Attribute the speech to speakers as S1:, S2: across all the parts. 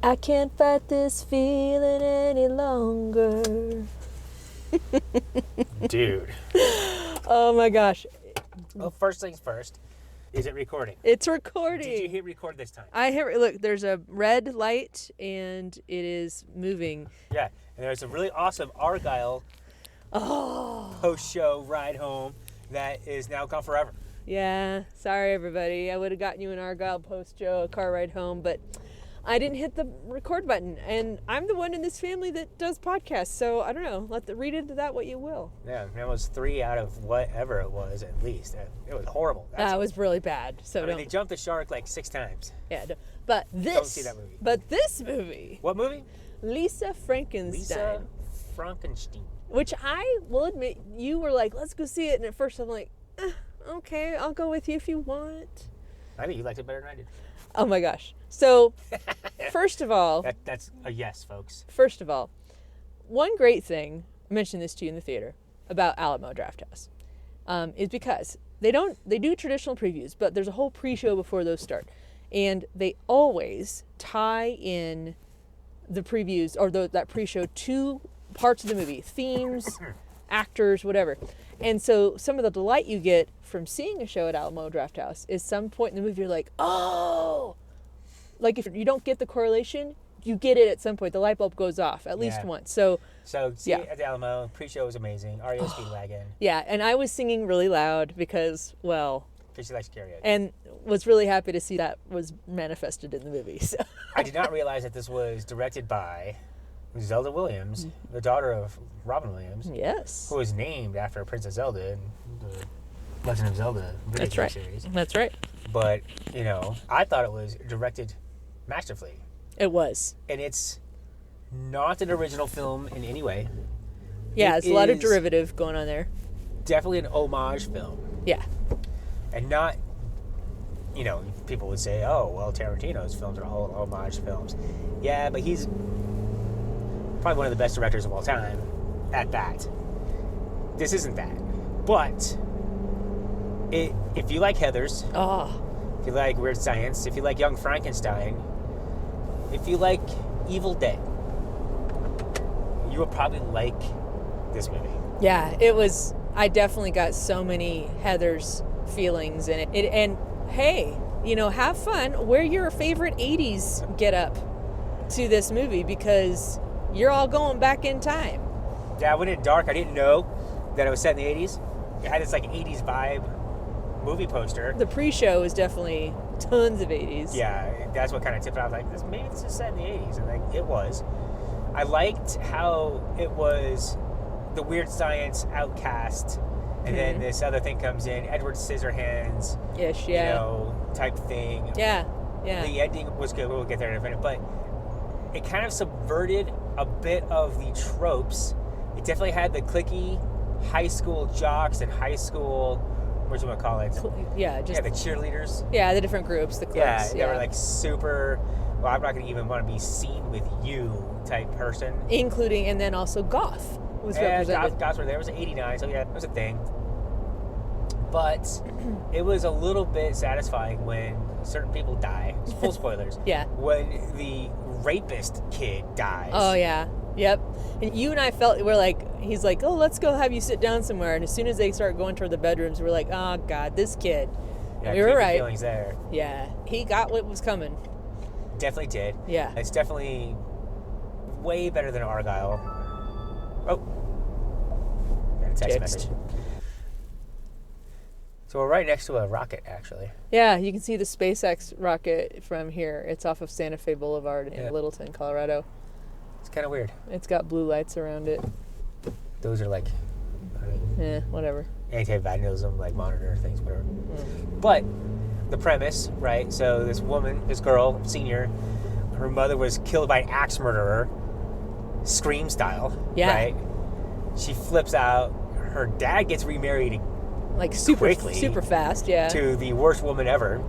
S1: I can't fight this feeling any longer.
S2: Dude.
S1: Oh my gosh.
S2: Well, first things first. Is it recording?
S1: It's recording.
S2: Did you hit record this time?
S1: I hit, look, there's a red light and it is moving.
S2: Yeah, and there's a really awesome Argyle post-show ride home that is now gone forever.
S1: Yeah, sorry everybody. I would have gotten you an Argyle post-show, a car ride home, but I didn't hit the record button. And I'm the one in this family that does podcasts, so I don't know. Read into that what you will.
S2: Yeah, that was 3 out of whatever it was, at least. It was horrible.
S1: That was really bad. So
S2: they jumped the shark like 6 times.
S1: Yeah, but this.
S2: Don't see that movie.
S1: But this movie.
S2: What movie?
S1: Lisa Frankestein.
S2: Lisa Frankestein.
S1: Which I will admit, you were like, let's go see it. And at first I'm like, okay, I'll go with you if you want.
S2: I think you liked it better than I did.
S1: Oh my gosh. So, first of all.
S2: That's a yes, folks.
S1: First of all, one great thing, I mentioned this to you in the theater, about Alamo Drafthouse, is because they do traditional previews, but there's a whole pre-show before those start. And they always tie in the previews, or that pre-show, to parts of the movie. Themes, actors, whatever. And so some of the delight you get from seeing a show at Alamo Drafthouse is some point in the movie you're like, oh! Like if you don't get the correlation, you get it at some point. The light bulb goes off at least once. So
S2: see it at the Alamo. Pre-show was amazing. REO Speedwagon.
S1: Yeah, and I was singing really loud because, well...
S2: Because she likes karaoke.
S1: And was really happy to see that was manifested in the movie. So. I
S2: did not realize that this was directed by Zelda Williams, the daughter of Robin Williams.
S1: Yes.
S2: Who was named after Princess Zelda in the Legend of Zelda video game series.
S1: That's right.
S2: But, I thought it was directed masterfully.
S1: It was.
S2: And it's not an original film in any way.
S1: Yeah, there's a lot of derivative going on there.
S2: Definitely an homage film.
S1: Yeah.
S2: And not, people would say, oh, well, Tarantino's films are all homage films. Yeah, but he's probably one of the best directors of all time at that. This isn't that. But if you like Heathers, if you like Weird Science, if you like Young Frankenstein, if you like Evil Dead, you will probably like this movie.
S1: Yeah, it was. I definitely got so many Heathers feelings in it. And hey, have fun. Wear your favorite 80s get up to this movie because you're all going back in time.
S2: Yeah, I went in dark. I didn't know that it was set in the 80s. It had this 80s vibe movie poster.
S1: The pre-show is definitely tons of 80s.
S2: Yeah, that's what kind of tipped it off. Maybe this is set in the 80s. And it was. I liked how it was the Weird Science outcast. And then this other thing comes in, Edward Scissorhands, type thing.
S1: Yeah.
S2: The ending was good. We'll get there in a minute. But it kind of subverted a bit of the tropes. It definitely had the cliquey high school jocks and high school, what do you want to call it? The cheerleaders.
S1: Yeah, the different groups, the clubs.
S2: Yeah, they were super, well, I'm not going to even want to be seen with you type person.
S1: Including, and then also goth was represented.
S2: Goths were there. It was 89, so yeah, it was a thing. But it was a little bit satisfying when certain people die. Full spoilers.
S1: Yeah.
S2: When the rapist kid dies.
S1: Oh, yeah. Yep. And you and I he's like, oh, let's go have you sit down somewhere. And as soon as they start going toward the bedrooms, we're like, oh, God, this kid.
S2: Yeah,
S1: we were right.
S2: Feelings there.
S1: Yeah. He got what was coming.
S2: Definitely did.
S1: Yeah.
S2: It's definitely way better than Argyle. Oh. Got a text message. So we're right next to a rocket, actually.
S1: Yeah, you can see the SpaceX rocket from here. It's off of Santa Fe Boulevard in Littleton, Colorado.
S2: It's kind of weird.
S1: It's got blue lights around it.
S2: Those are
S1: whatever.
S2: Anti-vandalism, monitor things, whatever. But the premise, right? So this girl, senior, her mother was killed by an axe murderer, Scream style. Yeah. Right? She flips out. Her dad gets remarried
S1: super
S2: quickly,
S1: super fast, yeah.
S2: To the worst woman ever.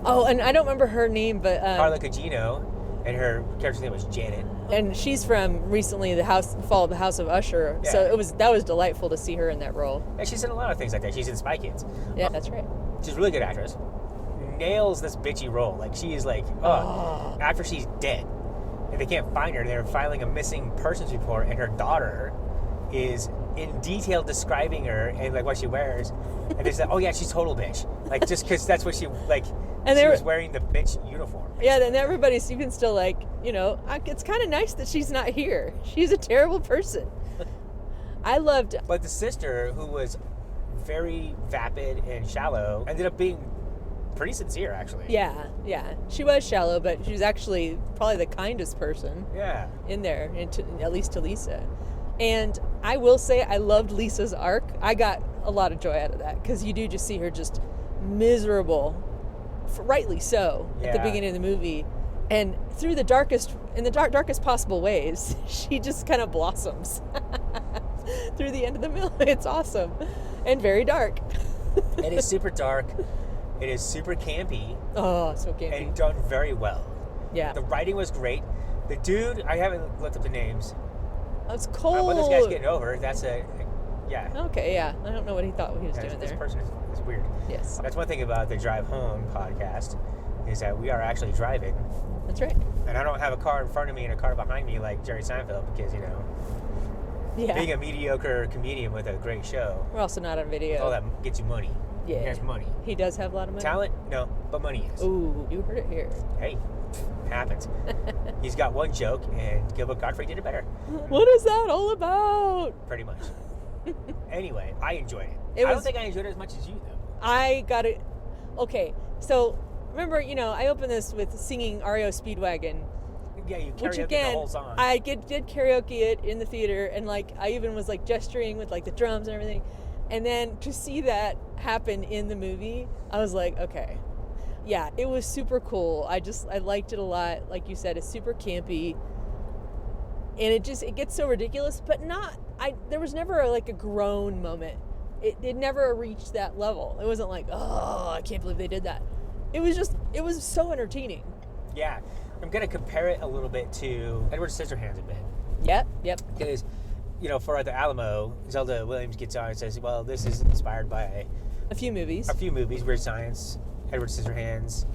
S1: Oh, and I don't remember her name, but
S2: Carla Gugino, and her character's name was Janet.
S1: And she's from recently the Fall of the House of Usher, so that was delightful to see her in that role.
S2: And she's in a lot of things like that. She's in Spy Kids.
S1: Yeah, that's right.
S2: She's a really good actress. Nails this bitchy role. She is after she's dead, and they can't find her. They're filing a missing persons report, and her daughter is in detail describing her and like what she wears, and they said, "Oh yeah, she's total bitch." Like just because that's what she like. And she was wearing the bitch uniform.
S1: Yeah, then everybody's even still like, it's kind of nice that she's not here. She's a terrible person. I loved.
S2: But the sister, who was very vapid and shallow, ended up being pretty sincere, actually.
S1: Yeah. She was shallow, but she was actually probably the kindest person.
S2: Yeah.
S1: In there, at least to Lisa. And I will say, I loved Lisa's arc. I got a lot of joy out of that because you do just see her just miserable, rightly so, at the beginning of the movie, and through the darkest possible ways, she just kind of blossoms through the end of the movie. It's awesome and very dark.
S2: It is super dark. It is super campy.
S1: Oh, so campy.
S2: And done very well.
S1: Yeah.
S2: The writing was great. The dude, I haven't looked up the names.
S1: Oh, it's cold.
S2: What this guy's getting over, yeah.
S1: Okay, yeah. I don't know what he thought he was doing
S2: this
S1: there.
S2: This person is weird.
S1: Yes.
S2: That's one thing about the Drive Home podcast, is that we are actually driving.
S1: That's right.
S2: And I don't have a car in front of me and a car behind me like Jerry Seinfeld because, being a mediocre comedian with a great show.
S1: We're also not on video.
S2: All that gets you money.
S1: Yeah.
S2: He has money.
S1: He does have a lot of money.
S2: Talent? No, but money is.
S1: Ooh, you heard it here.
S2: Hey, happens. He's got one joke, and Gilbert Gottfried did it better.
S1: What is that all about?
S2: Pretty much. Anyway, I enjoyed it. I don't think I enjoyed it as much as you, though.
S1: I got it. Okay, so remember, I opened this with singing REO Speedwagon.
S2: Yeah, you karaoke
S1: which again,
S2: the whole song.
S1: I did karaoke it in the theater, and like I even was like gesturing with like the drums and everything. And then to see that happen in the movie, I was like, okay. Yeah, it was super cool. I liked it a lot. Like you said, it's super campy. And it gets so ridiculous, but there was never a groan moment. It never reached that level. It wasn't like, oh, I can't believe they did that. It was so entertaining.
S2: Yeah. I'm going to compare it a little bit to Edward Scissorhands a bit.
S1: Yep.
S2: Because, for the Alamo, Zelda Williams gets on and says, well, this is inspired by
S1: a few movies.
S2: Weird Science, Edward Scissorhands.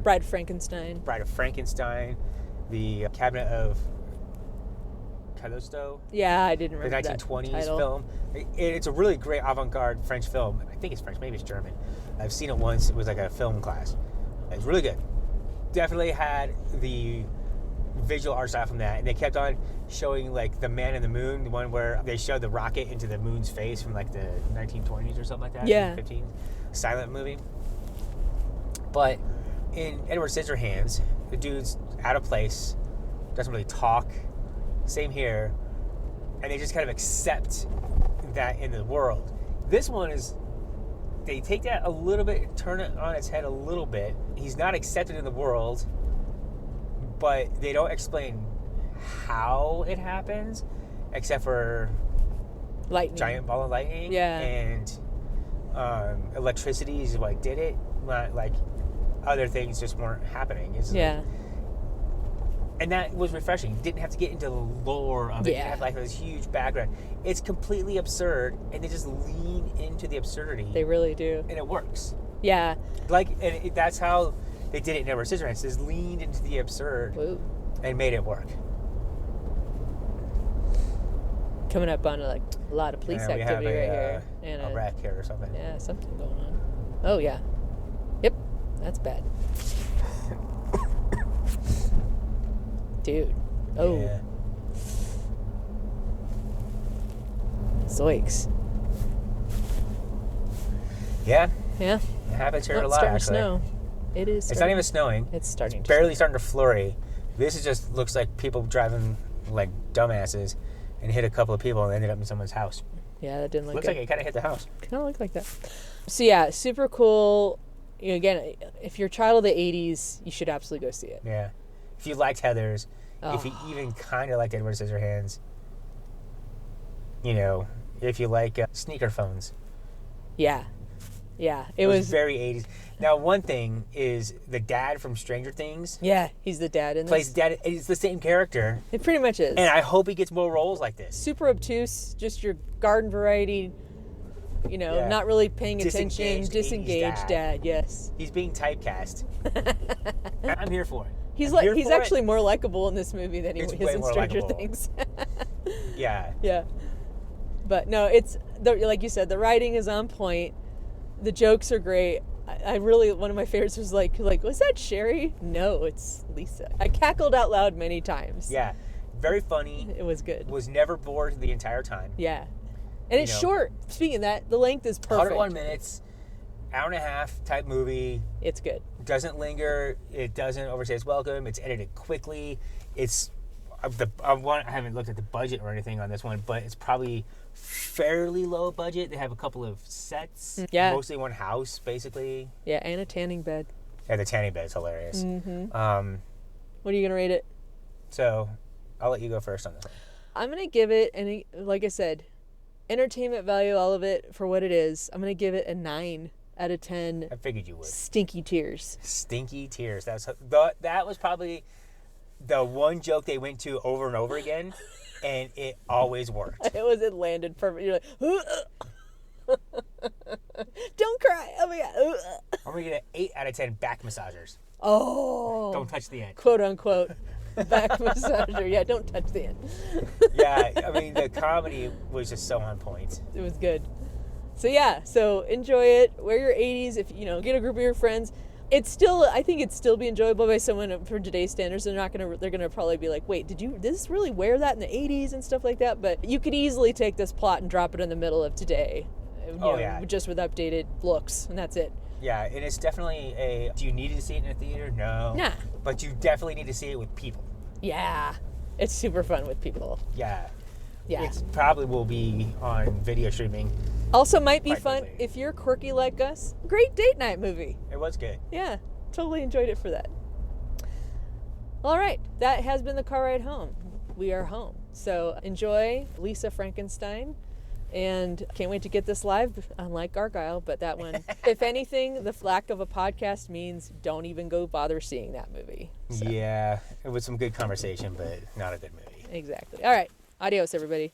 S1: Bride of Frankenstein.
S2: The Cabinet of Cagliostro.
S1: Yeah, I didn't remember
S2: the 1920s film. It's a really great avant-garde French film. I think it's French, maybe it's German. I've seen it once. It was like a film class. It's really good. Definitely had the visual art style from that, and they kept on showing like the Man in the Moon, the one where they showed the rocket into the moon's face from like the 1920s or something like that.
S1: Yeah.
S2: 15s. Silent movie. But in Edward Scissorhands, the dude's out of place, doesn't really talk. Same here. And they just kind of accept that in the world. This one is, they take that a little bit, turn it on its head a little bit. He's not accepted in the world, but they don't explain how it happens, except for
S1: lightning.
S2: Giant ball of lightning.
S1: Yeah.
S2: And electricity is what did it. Not like other things just weren't happening.
S1: Yeah.
S2: And that was refreshing. You didn't have to get into the lore of it. You have like this huge background. It's completely absurd, and they just lean into the absurdity.
S1: They really do.
S2: And it works.
S1: Yeah.
S2: That's how they did it in Edward Scissorhands. They just leaned into the absurd and made it work.
S1: Coming up on a lot of police activity right here. And
S2: a wreck here or something.
S1: Yeah, something going on. Oh, yeah. Yep. That's bad. Dude. Oh.
S2: Yeah.
S1: Zoinks.
S2: Yeah.
S1: Yeah.
S2: It happens here a lot,
S1: It's starting
S2: actually.
S1: to snow. It is.
S2: It's not even snowing.
S1: It's starting to
S2: barely starting to flurry. This just looks like people driving like dumbasses and hit a couple of people and ended up in someone's house.
S1: Yeah, that didn't look
S2: Looks
S1: good.
S2: like it kind of hit the house.
S1: Kind of looked like that. So yeah, super cool. Again, if you're a child of the 80s, you should absolutely go see it.
S2: Yeah. If you liked Heathers, if you even kind of liked Edward Scissorhands, if you like sneaker phones.
S1: Yeah. Yeah.
S2: It was very 80s. Now, one thing is the dad from Stranger Things.
S1: Yeah, he's the dad in this.
S2: Plays dad. It's the same character.
S1: It pretty much is.
S2: And I hope he gets more roles like this.
S1: Super obtuse, just your garden variety, not really paying attention, disengaged dad, yes.
S2: He's being typecast. I'm here for it.
S1: He's actually more likable in this movie than he is in Stranger Things.
S2: Yeah.
S1: Yeah. But no, like you said, the writing is on point. The jokes are great. I really, one of my favorites was like, was that Sherry? No, it's Lisa. I cackled out loud many times.
S2: Yeah. Very funny.
S1: It was good.
S2: Was never bored the entire time.
S1: Yeah. And it's short. Speaking of that, the length is perfect.
S2: 101 minutes, hour and a half type movie.
S1: It's good.
S2: Doesn't linger. It doesn't overstay its welcome. It's edited quickly. It's I haven't looked at the budget or anything on this one, but it's probably fairly low budget. They have a couple of sets.
S1: Yeah.
S2: Mostly one house, basically.
S1: Yeah, and a tanning bed.
S2: Yeah, the tanning bed's hilarious.
S1: Mm-hmm. What are you going to rate it?
S2: So, I'll let you go first on this one.
S1: I'm going to give it, and like I said, entertainment value, all of it, for what it is. I'm going to give it a 9 out of 10.
S2: I figured you would.
S1: Stinky tears.
S2: Stinky tears. That was probably the one joke they went to over and over again, and it always worked.
S1: It landed perfect. You're like, don't cry. Oh my God.
S2: I'm going to get an 8 out of 10 back massagers.
S1: Oh.
S2: Don't touch the end.
S1: Quote unquote. Back massager. Yeah, don't touch the end.
S2: Yeah, I mean, the comedy was just so on point.
S1: It was good. So enjoy it. Wear your 80s. If get a group of your friends. I think it'd still be enjoyable by someone for today's standards. They're gonna probably be like, wait, did this really wear that in the 80s and stuff like that? But you could easily take this plot and drop it in the middle of today. Just with updated looks, and that's it.
S2: Yeah, and it's definitely do you need to see it in a theater? No.
S1: Nah.
S2: But you definitely need to see it with people.
S1: Yeah. It's super fun with people.
S2: Yeah.
S1: Yeah.
S2: It probably will be on video streaming.
S1: Also might be fun if you're quirky like us. Great date night movie.
S2: It was good.
S1: Yeah. Totally enjoyed it for that. All right. That has been the car ride home. We are home. So enjoy Lisa Frankestein. And can't wait to get this live, unlike Argyle. But that one, if anything, the lack of a podcast means don't even go bother seeing that movie. So.
S2: Yeah, it was some good conversation, but not a good movie.
S1: Exactly. All right. Adios, everybody.